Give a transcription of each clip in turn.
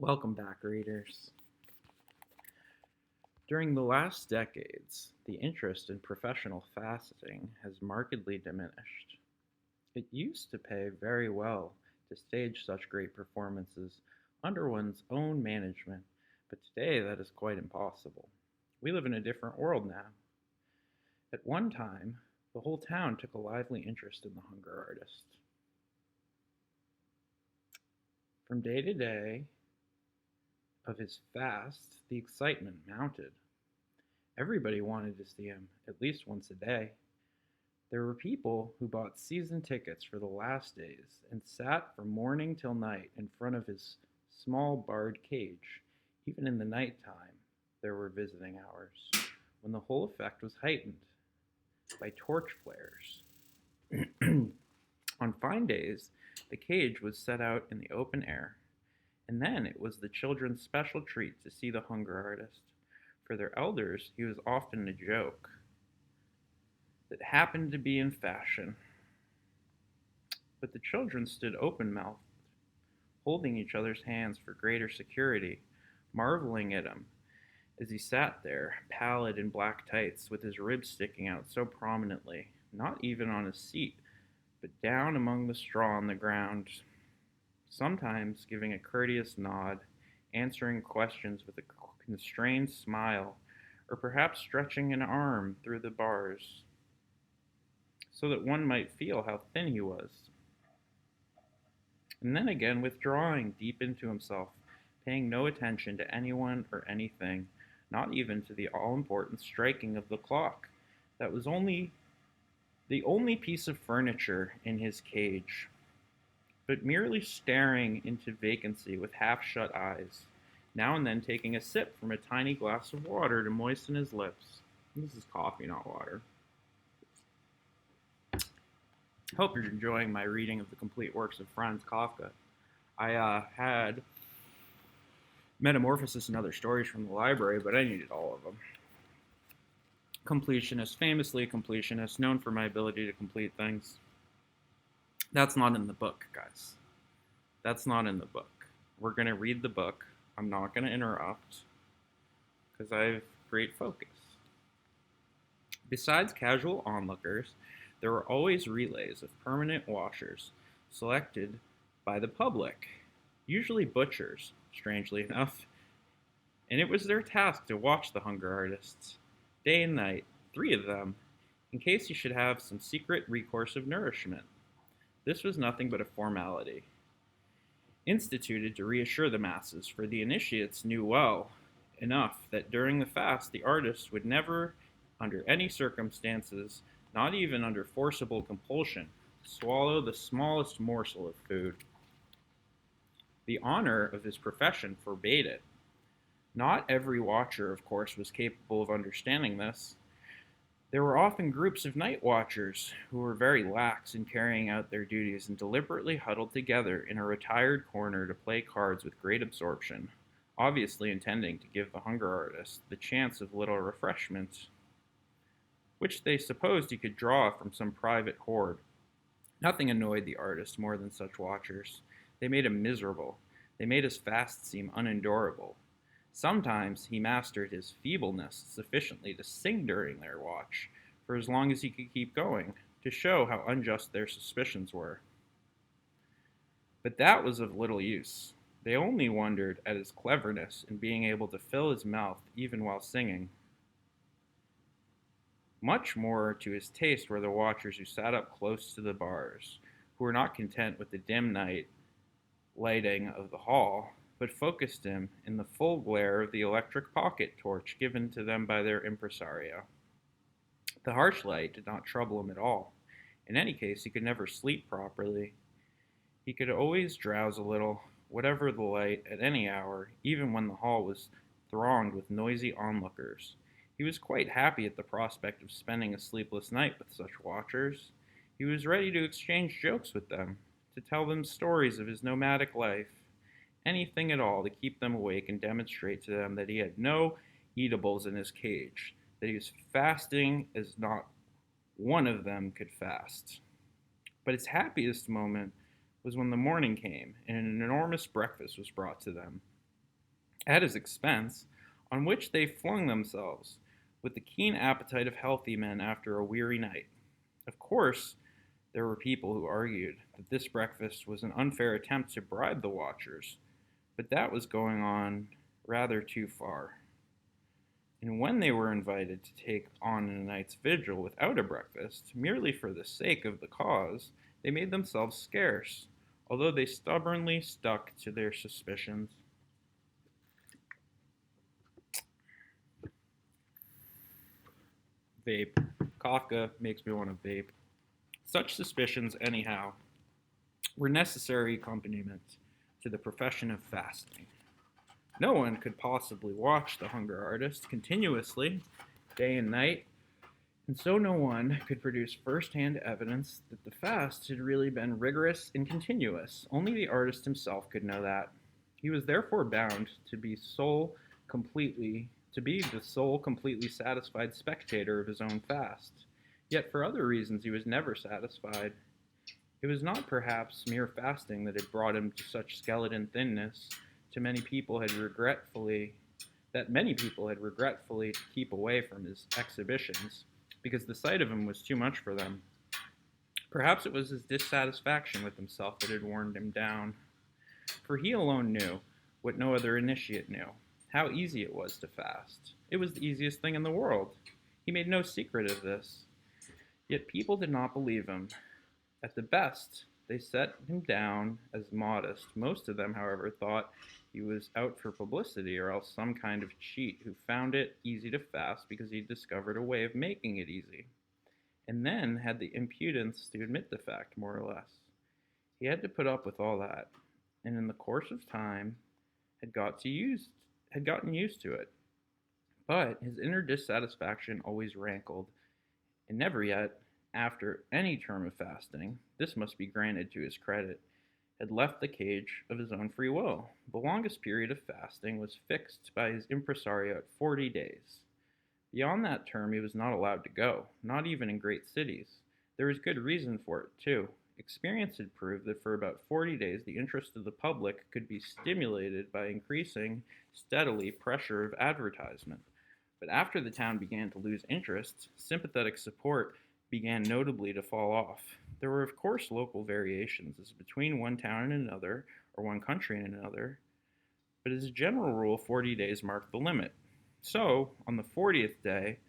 Welcome back, readers. During the last decades, the interest in professional fasting has markedly diminished. It used to pay very well to stage such great performances under one's own management, but today that is quite impossible. We live in a different world now. At one time, the whole town took a lively interest in the hunger artist. From day to day of his fast, the excitement mounted. Everybody wanted to see him at least once a day. There were people who bought season tickets for the last days and sat from morning till night in front of his small barred cage. Even in the night time, there were visiting hours, when the whole effect was heightened by torch flares. On fine days, the cage was set out in the open air, and then it was the children's special treat to see the hunger artist. For their elders, he was often a joke that happened to be in fashion. But the children stood open-mouthed, holding each other's hands for greater security, marveling at him as he sat there, pallid in black tights, with his ribs sticking out so prominently, not even on his seat, but down among the straw on the ground, sometimes giving a courteous nod, answering questions with a constrained smile, or perhaps stretching an arm through the bars, so that one might feel how thin he was. And then again withdrawing deep into himself, paying no attention to anyone or anything, not even to the all-important striking of the clock that was the only piece of furniture in his cage, but merely staring into vacancy with half-shut eyes, now and then taking a sip from a tiny glass of water to moisten his lips. This is coffee, not water. Hope you're enjoying my reading of the complete works of Franz Kafka. I had Metamorphosis and Other Stories from the library, but I needed all of them. Completionist, famously a completionist, known for my ability to complete things. That's not in the book, guys. That's not in the book. We're going to read the book. I'm not going to interrupt because I have great focus. Besides casual onlookers, there were always relays of permanent watchers selected by the public, usually butchers, strangely enough, and it was their task to watch the hunger artists, day and night, 3 of them, in case he should have some secret recourse of nourishment. This was nothing but a formality, instituted to reassure the masses, for the initiates knew well enough that during the fast the artist would never, under any circumstances, not even under forcible compulsion, swallow the smallest morsel of food. The honor of his profession forbade it. Not every watcher, of course, was capable of understanding this. There were often groups of night watchers who were very lax in carrying out their duties and deliberately huddled together in a retired corner to play cards with great absorption, obviously intending to give the hunger artist the chance of little refreshment, which they supposed he could draw from some private hoard. Nothing annoyed the artist more than such watchers. They made him miserable. They made his fast seem unendurable. Sometimes he mastered his feebleness sufficiently to sing during their watch, for as long as he could keep going, to show how unjust their suspicions were. But that was of little use. They only wondered at his cleverness in being able to fill his mouth even while singing. Much more to his taste were the watchers who sat up close to the bars, who were not content with the dim night lighting of the hall, but focused him in the full glare of the electric pocket torch given to them by their impresario. The harsh light did not trouble him at all. In any case, he could never sleep properly. He could always drowse a little, whatever the light, at any hour, even when the hall was thronged with noisy onlookers. He was quite happy at the prospect of spending a sleepless night with such watchers. He was ready to exchange jokes with them, to tell them stories of his nomadic life, anything at all to keep them awake and demonstrate to them that he had no eatables in his cage, that he was fasting as not one of them could fast. But his happiest moment was when the morning came and an enormous breakfast was brought to them. at his expense, on which they flung themselves, with the keen appetite of healthy men after a weary night. Of course, there were people who argued that this breakfast was an unfair attempt to bribe the watchers, but that was going on rather too far. And when they were invited to take on a night's vigil without a breakfast, merely for the sake of the cause, they made themselves scarce, although they stubbornly stuck to their suspicions. Vape. Kafka makes me want to vape. Such suspicions, anyhow, were necessary accompaniment to the profession of fasting. No one could possibly watch the hunger artist continuously, day and night, and so no one could produce first-hand evidence that the fast had really been rigorous and continuous. Only the artist himself could know that. He was therefore bound to be the sole completely satisfied spectator of his own fast. Yet for other reasons he was never satisfied. It was not perhaps mere fasting that had brought him to such skeleton thinness that many people had regretfully to keep away from his exhibitions, because the sight of him was too much for them. Perhaps it was his dissatisfaction with himself that had worn him down, for he alone knew, what no other initiate knew, how easy it was to fast. It was the easiest thing in the world. He made no secret of this. Yet people did not believe him. At the best, they set him down as modest. Most of them, however, thought he was out for publicity or else some kind of cheat who found it easy to fast because he'd discovered a way of making it easy, and then had the impudence to admit the fact, more or less. He had to put up with all that, and in the course of time had gotten used to it. But his inner dissatisfaction always rankled, and never yet, after any term of fasting, this must be granted to his credit, had left the cage of his own free will. The longest period of fasting was fixed by his impresario at 40 days. Beyond that term he was not allowed to go, not even in great cities. There was good reason for it, too. Experience had proved that for about 40 days the interest of the public could be stimulated by increasing steadily pressure of advertisement. But after the town began to lose interest, sympathetic support began notably to fall off. There were, of course, local variations, as between one town and another, or one country and another, but as a general rule, 40 days marked the limit. So, on the 40th day,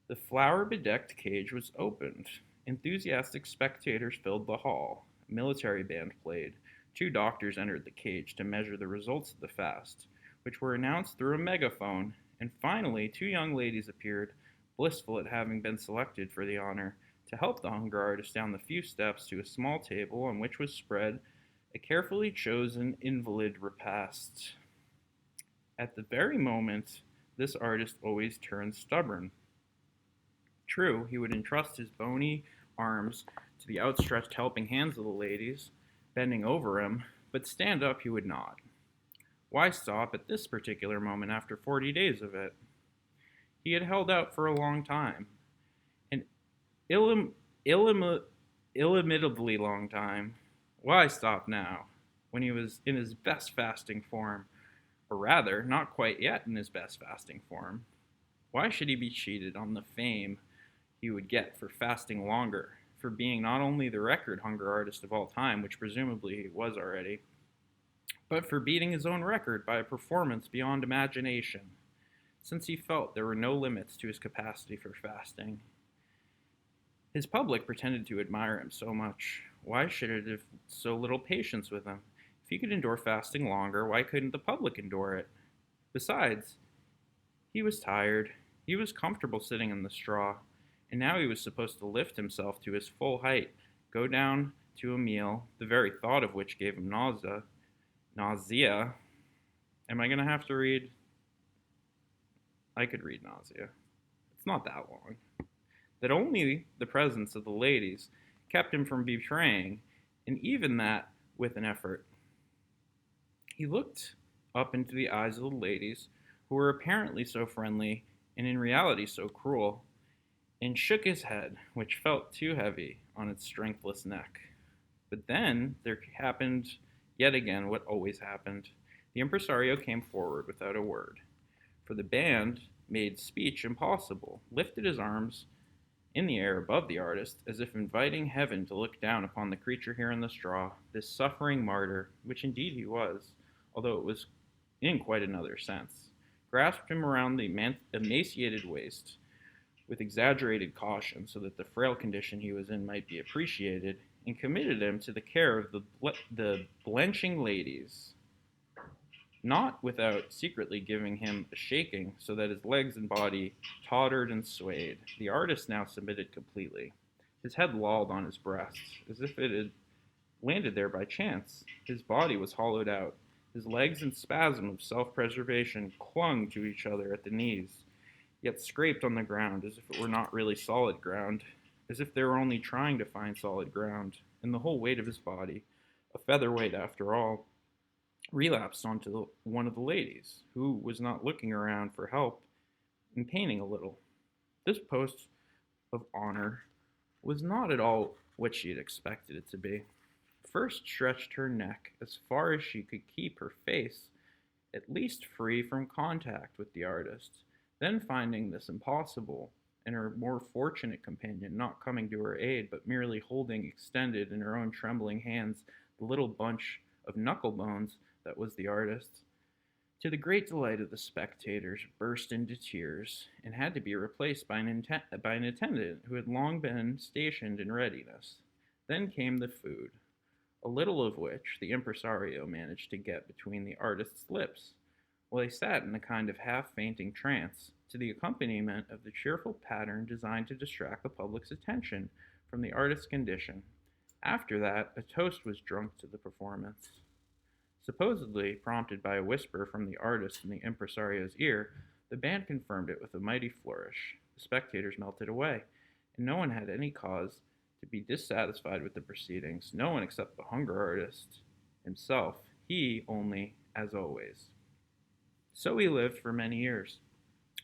the flower-bedecked cage was opened. Enthusiastic spectators filled the hall. A military band played. 2 doctors entered the cage to measure the results of the fast, which were announced through a megaphone, and finally 2 young ladies appeared, blissful at having been selected for the honor, to help the hunger artist down the few steps to a small table on which was spread a carefully chosen invalid repast. At the very moment, this artist always turned stubborn. True, he would entrust his bony arms to the outstretched helping hands of the ladies, bending over him, but stand up he would not. Why stop at this particular moment after 40 days of it? He had held out for a long time, an illimitably long time. Why stop now, when he was in his best fasting form, or rather, not quite yet in his best fasting form? Why should he be cheated on the fame he would get for fasting longer, for being not only the record hunger artist of all time, which presumably he was already, but for beating his own record by a performance beyond imagination, since he felt there were no limits to his capacity for fasting? His public pretended to admire him so much. Why should it have so little patience with him? If he could endure fasting longer, why couldn't the public endure it? Besides, he was tired. He was comfortable sitting in the straw, and now he was supposed to lift himself to his full height, go down to a meal, the very thought of which gave him nausea. Nausea? Am I going to have to read? I could read nausea. It's not that long. That only the presence of the ladies kept him from betraying, and even that with an effort. He looked up into the eyes of the ladies, who were apparently so friendly and in reality so cruel, and shook his head, which felt too heavy on its strengthless neck. But then there happened yet again what always happened. The impresario came forward without a word, for the band made speech impossible, lifted his arms in the air above the artist, as if inviting heaven to look down upon the creature here in the straw, this suffering martyr, which indeed he was, although it was in quite another sense, grasped him around the emaciated waist with exaggerated caution so that the frail condition he was in might be appreciated, and committed him to the care of the blenching ladies, not without secretly giving him a shaking so that his legs and body tottered and swayed. The artist now submitted completely. His head lolled on his breast, as if it had landed there by chance. His body was hollowed out. His legs, in spasm of self-preservation, clung to each other at the knees, yet scraped on the ground as if it were not really solid ground, as if they were only trying to find solid ground, and the whole weight of his body, a featherweight after all, relapsed onto one of the ladies, who was not looking around for help and painting a little. This post of honor was not at all what she had expected it to be. First stretched her neck as far as she could keep her face at least free from contact with the artist, then finding this impossible, and her more fortunate companion not coming to her aid but merely holding extended in her own trembling hands the little bunch of knuckle bones that was the artist's, to the great delight of the spectators, burst into tears, and had to be replaced by an attendant who had long been stationed in readiness. Then came the food, a little of which the impresario managed to get between the artist's lips, while he sat in a kind of half-fainting trance, to the accompaniment of the cheerful pattern designed to distract the public's attention from the artist's condition. After that, a toast was drunk to the performance. Supposedly prompted by a whisper from the artist in the impresario's ear, the band confirmed it with a mighty flourish. The spectators melted away, and no one had any cause to be dissatisfied with the proceedings, no one except the hunger artist himself, he only, as always. So he lived for many years,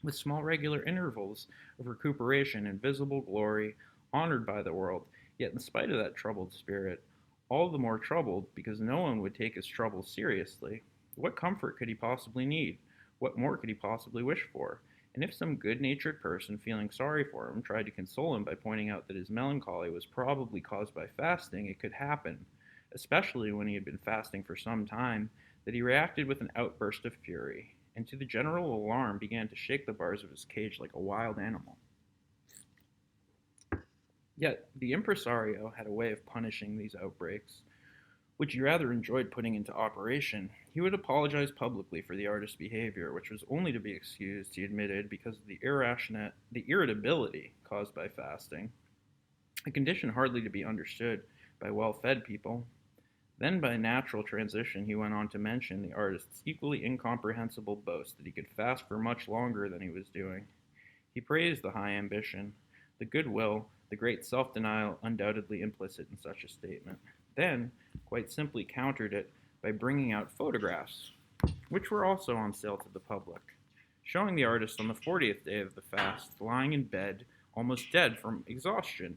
with small regular intervals of recuperation and visible glory, honored by the world, yet in spite of that troubled spirit, all the more troubled because no one would take his troubles seriously. What comfort could he possibly need? What more could he possibly wish for? And if some good-natured person, feeling sorry for him, tried to console him by pointing out that his melancholy was probably caused by fasting, it could happen, especially when he had been fasting for some time, that he reacted with an outburst of fury, and to the general alarm began to shake the bars of his cage like a wild animal. Yet the impresario had a way of punishing these outbreaks, which he rather enjoyed putting into operation. He would apologize publicly for the artist's behavior, which was only to be excused, he admitted, because of the irritability caused by fasting, a condition hardly to be understood by well-fed people. Then, by natural transition, he went on to mention the artist's equally incomprehensible boast that he could fast for much longer than he was doing. He praised the high ambition, the goodwill, the great self-denial undoubtedly implicit in such a statement. Then, quite simply countered it by bringing out photographs, which were also on sale to the public, showing the artist on the 40th day of the fast, lying in bed, almost dead from exhaustion.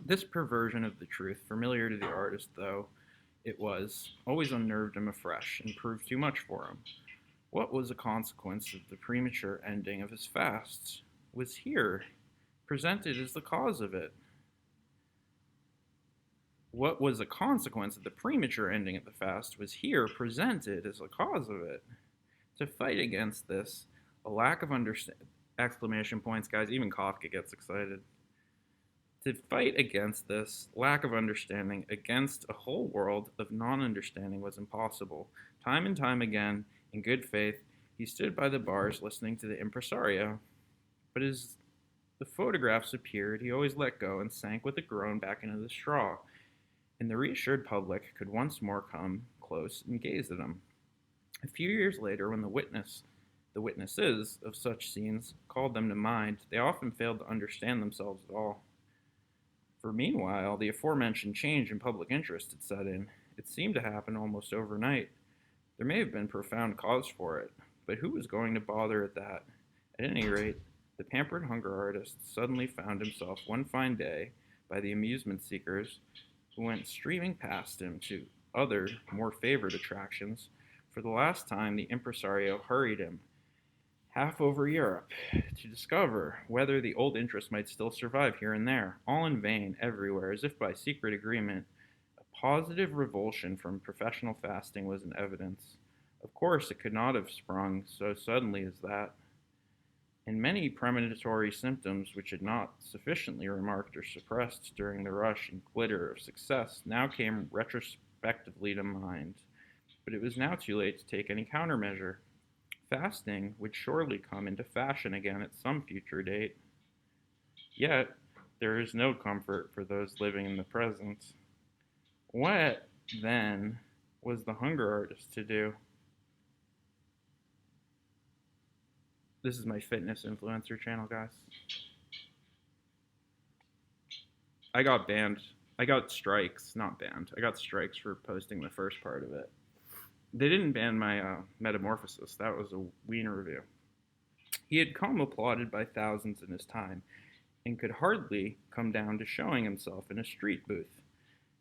This perversion of the truth, familiar to the artist though it was, always unnerved him afresh and proved too much for him. What was a consequence of the premature ending of his fasts was here presented as the cause of it. What was a consequence of the premature ending of the fast was here presented as the cause of it. To fight against this, a lack of understanding, exclamation points, guys, even Kafka gets excited. To fight against this lack of understanding, against a whole world of non-understanding, was impossible. Time and time again, in good faith, he stood by the bars listening to the impresario. But as the photographs appeared, he always let go and sank with a groan back into the straw, and the reassured public could once more come close and gaze at him. A few years later, when the witnesses of such scenes called them to mind, they often failed to understand themselves at all. For meanwhile, the aforementioned change in public interest had set in. It seemed to happen almost overnight. There may have been profound cause for it, but who was going to bother at that? At any rate, the pampered hunger artist suddenly found himself one fine day by the amusement seekers who went streaming past him to other, more favored attractions, For the last time, the impresario hurried him half over Europe to discover whether the old interest might still survive here and there, all in vain everywhere, as if by secret agreement. A positive revulsion from professional fasting was in evidence. Of course, it could not have sprung so suddenly as that, and many premonitory symptoms which had not sufficiently remarked or suppressed during the rush and glitter of success now came retrospectively to mind. But it was now too late to take any countermeasure. Fasting would surely come into fashion again at some future date. Yet, there is no comfort for those living in the present. What, then, was the hunger artist to do? This is my fitness influencer channel, guys. I got banned. I got strikes, not banned. I got strikes for posting the first part of it. They didn't ban my metamorphosis. That was a Wiener review. He had come applauded by thousands in his time, and could hardly come down to showing himself in a street booth,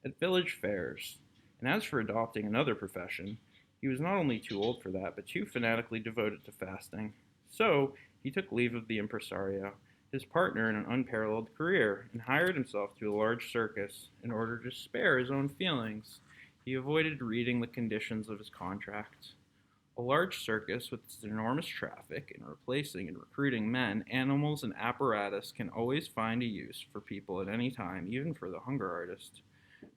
at village fairs. And as for adopting another profession, he was not only too old for that, but too fanatically devoted to fasting. So he took leave of the impresario, his partner in an unparalleled career, and hired himself to a large circus in order to spare his own feelings. He avoided reading the conditions of his contract. A large circus with its enormous traffic in replacing and recruiting men, animals, and apparatus can always find a use for people at any time, even for the hunger artist,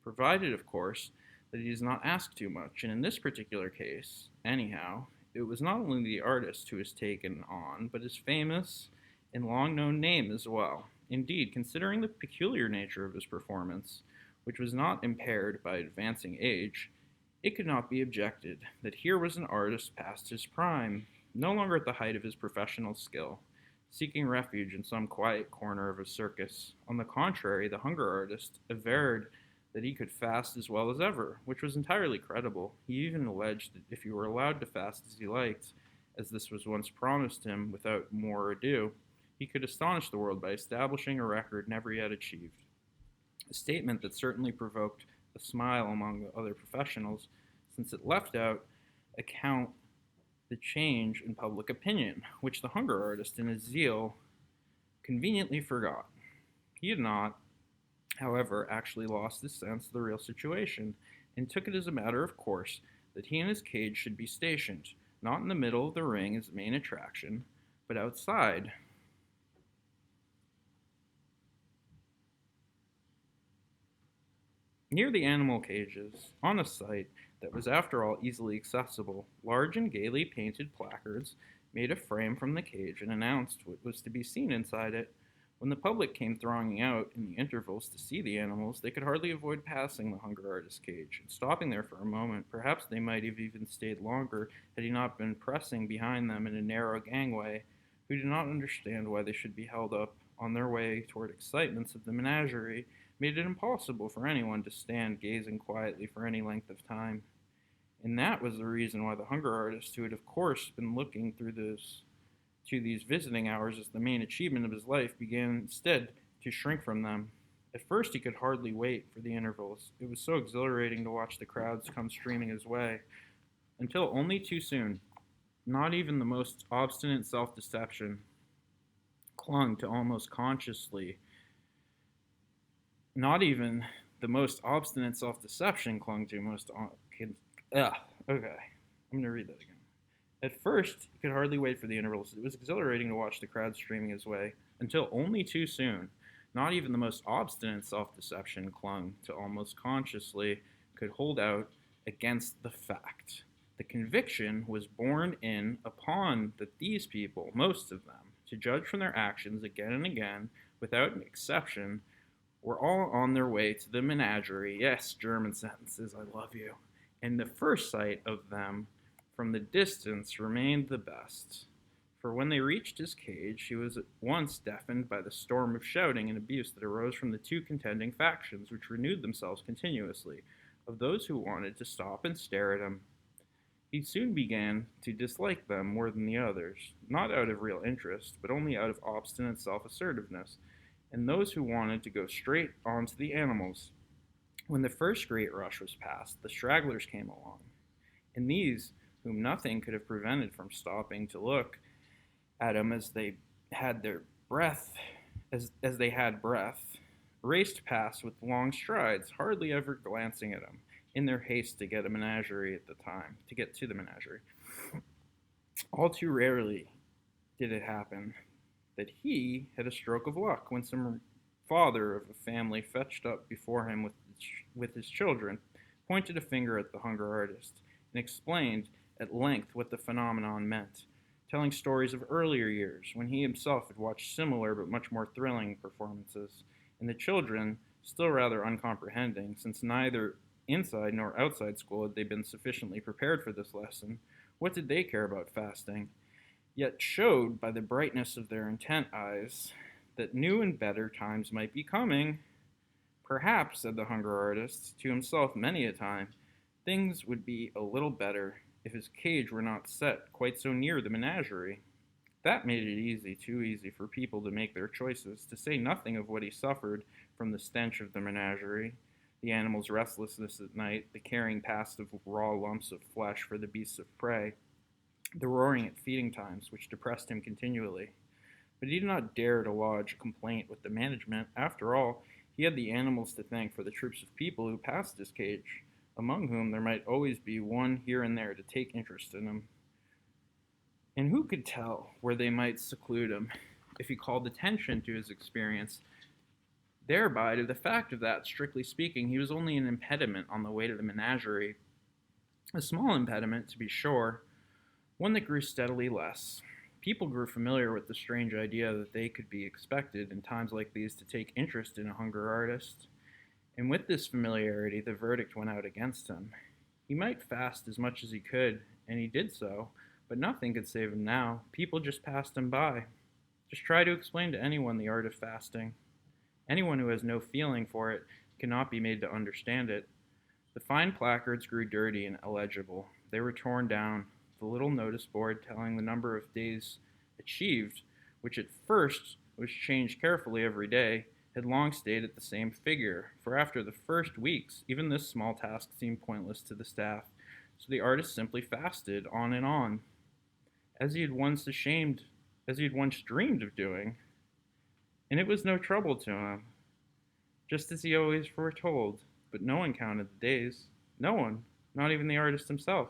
provided, of course, that he does not ask too much. And in this particular case, anyhow, it was not only the artist who was taken on, but his famous and long-known name as well. Indeed, considering the peculiar nature of his performance, which was not impaired by advancing age, it could not be objected that here was an artist past his prime, no longer at the height of his professional skill, seeking refuge in some quiet corner of a circus. On the contrary, the hunger artist averred that he could fast as well as ever, which was entirely credible. He even alleged that if he were allowed to fast as he liked, as this was once promised him without more ado, he could astonish the world by establishing a record never yet achieved. A statement that certainly provoked a smile among the other professionals, since it left out account the change in public opinion, which the hunger artist in his zeal conveniently forgot. He had not, however, actually lost his sense of the real situation, and took it as a matter of course that he and his cage should be stationed, not in the middle of the ring as the main attraction, but outside. Near the animal cages, on a site that was after all easily accessible, large and gaily painted placards made a frame from the cage and announced what was to be seen inside it. When the public came thronging out in the intervals to see the animals, they could hardly avoid passing the hunger artist's cage, and stopping there for a moment. Perhaps they might have even stayed longer had he not been pressing behind them in a narrow gangway, who did not understand why they should be held up on their way toward excitements of the menagerie, made it impossible for anyone to stand gazing quietly for any length of time. And that was the reason why the hunger artist, who had of course been looking through to these visiting hours as the main achievement of his life, began instead to shrink from them. At first he could hardly wait for the intervals. It was so exhilarating to watch the crowds come streaming his way, until only too soon, not even the most obstinate self-deception clung to almost consciously not even the most obstinate self-deception clung to most. Okay, I'm going to read that again. At first, he could hardly wait for the intervals. It was exhilarating to watch the crowd streaming his way, until only too soon, not even the most obstinate self-deception clung to almost consciously could hold out against the fact. The conviction was borne in upon that these people, most of them, to judge from their actions again and again, without an exception, were all on their way to the menagerie. Yes, German sentences, I love you. And the first sight of them from the distance remained the best. For when they reached his cage, he was at once deafened by the storm of shouting and abuse that arose from the two contending factions, which renewed themselves continuously, of those who wanted to stop and stare at him. He soon began to dislike them more than the others, not out of real interest, but only out of obstinate self-assertiveness, and those who wanted to go straight on to the animals. When the first great rush was past, the stragglers came along, and these, whom nothing could have prevented from stopping to look at him as they had breath, raced past with long strides, hardly ever glancing at him, in their haste to get to get to the menagerie. All too rarely did it happen that he had a stroke of luck when some father of a family fetched up before him with his children, pointed a finger at the hunger artist, and explained at length what the phenomenon meant, telling stories of earlier years when he himself had watched similar but much more thrilling performances, and the children, still rather uncomprehending, since neither inside nor outside school had they been sufficiently prepared for this lesson, what did they care about fasting? Yet showed by the brightness of their intent eyes that new and better times might be coming. Perhaps, said the hunger artist to himself many a time, things would be a little better if his cage were not set quite so near the menagerie. That made it easy, too easy, for people to make their choices, to say nothing of what he suffered from the stench of the menagerie, the animals' restlessness at night, the carrying past of raw lumps of flesh for the beasts of prey, the roaring at feeding times, which depressed him continually. But he did not dare to lodge a complaint with the management. After all, he had the animals to thank for the troops of people who passed his cage, among whom there might always be one here and there to take interest in him. And who could tell where they might seclude him if he called attention to his experience, thereby to the fact of that, strictly speaking, he was only an impediment on the way to the menagerie. A small impediment, to be sure, one that grew steadily less. People grew familiar with the strange idea that they could be expected in times like these to take interest in a hunger artist, and with this familiarity the verdict went out against him. He might fast as much as he could, and he did so, but nothing could save him now. People just passed him by. Just try to explain to anyone the art of fasting. Anyone who has no feeling for it cannot be made to understand it. The fine placards grew dirty and illegible. They were torn down. The little notice board telling the number of days achieved, which at first was changed carefully every day, had long stayed at the same figure, for after the first weeks, even this small task seemed pointless to the staff, so the artist simply fasted on and on, as he had once dreamed of doing, and it was no trouble to him, just as he always foretold. But no one counted the days. No one, not even the artist himself,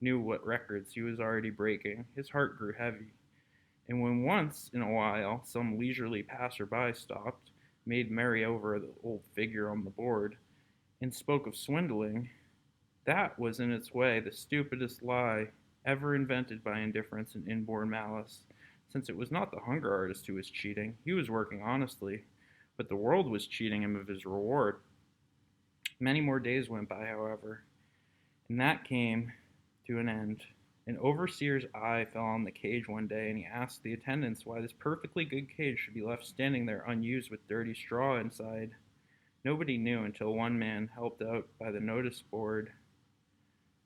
knew what records he was already breaking. His heart grew heavy, and when once in a while some leisurely passer-by stopped, made merry over the old figure on the board, and spoke of swindling, that was in its way the stupidest lie ever invented by indifference and inborn malice, since it was not the hunger artist who was cheating. He was working honestly, but the world was cheating him of his reward. Many more days went by, however, and that came to an end. An overseer's eye fell on the cage one day, and he asked the attendants why this perfectly good cage should be left standing there unused with dirty straw inside. Nobody knew until one man, helped out by the notice board,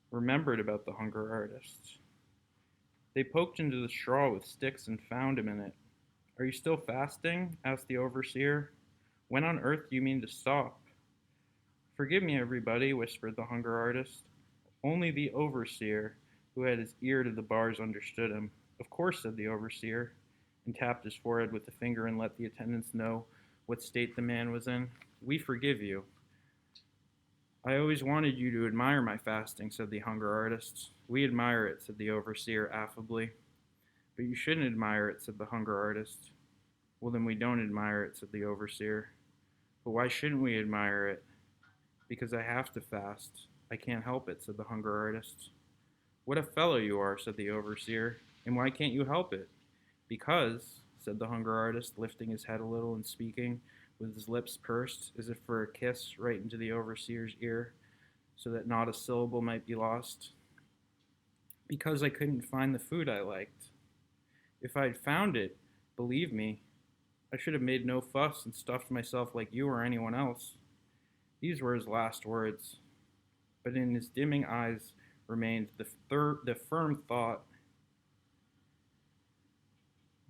remembered about the hunger artist. They poked into the straw with sticks and found him in it. "Are you still fasting?" asked the overseer. "When on earth do you mean to stop?" "Forgive me, everybody," whispered the hunger artist. Only the overseer, who had his ear to the bars, understood him. "Of course," said the overseer, and tapped his forehead with a finger and let the attendants know what state the man was in. "We forgive you." "I always wanted you to admire my fasting," said the hunger artist. "We admire it," said the overseer affably. "But you shouldn't admire it," said the hunger artist. "Well, then we don't admire it," said the overseer. "But why shouldn't we admire it?" "Because I have to fast. I can't help it," said the hunger artist. "What a fellow you are," said the overseer. "And why can't you help it?" "Because," said the hunger artist, lifting his head a little and speaking with his lips pursed, as if for a kiss, right into the overseer's ear, so that not a syllable might be lost. "Because I couldn't find the food I liked. If I'd found it, believe me, I should have made no fuss and stuffed myself like you or anyone else." These were his last words, but in his dimming eyes remained the firm thought,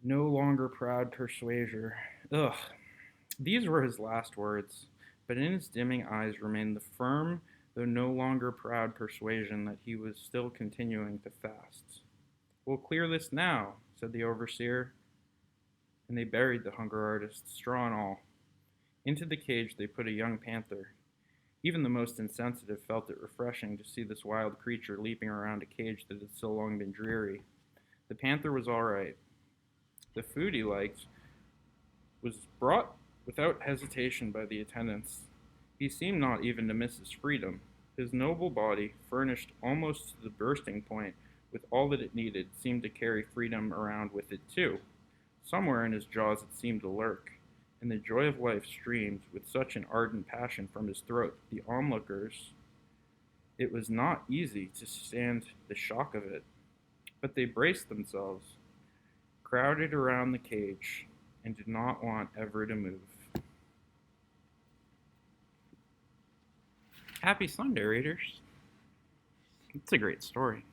no longer proud persuasion. These were his last words, but in his dimming eyes remained the firm though no longer proud persuasion that he was still continuing to fast. "We'll clear this now," said the overseer, and they buried the hunger artist, straw and all. Into the cage they put a young panther. Even the most insensitive felt it refreshing to see this wild creature leaping around a cage that had so long been dreary. The panther was all right. The food he liked was brought without hesitation by the attendants. He seemed not even to miss his freedom. His noble body, furnished almost to the bursting point with all that it needed, seemed to carry freedom around with it too. Somewhere in his jaws it seemed to lurk, and the joy of life streamed with such an ardent passion from his throat that the onlookers, it was not easy to stand the shock of it, but they braced themselves, crowded around the cage, and did not want ever to move. Happy Sunday, readers. It's a great story.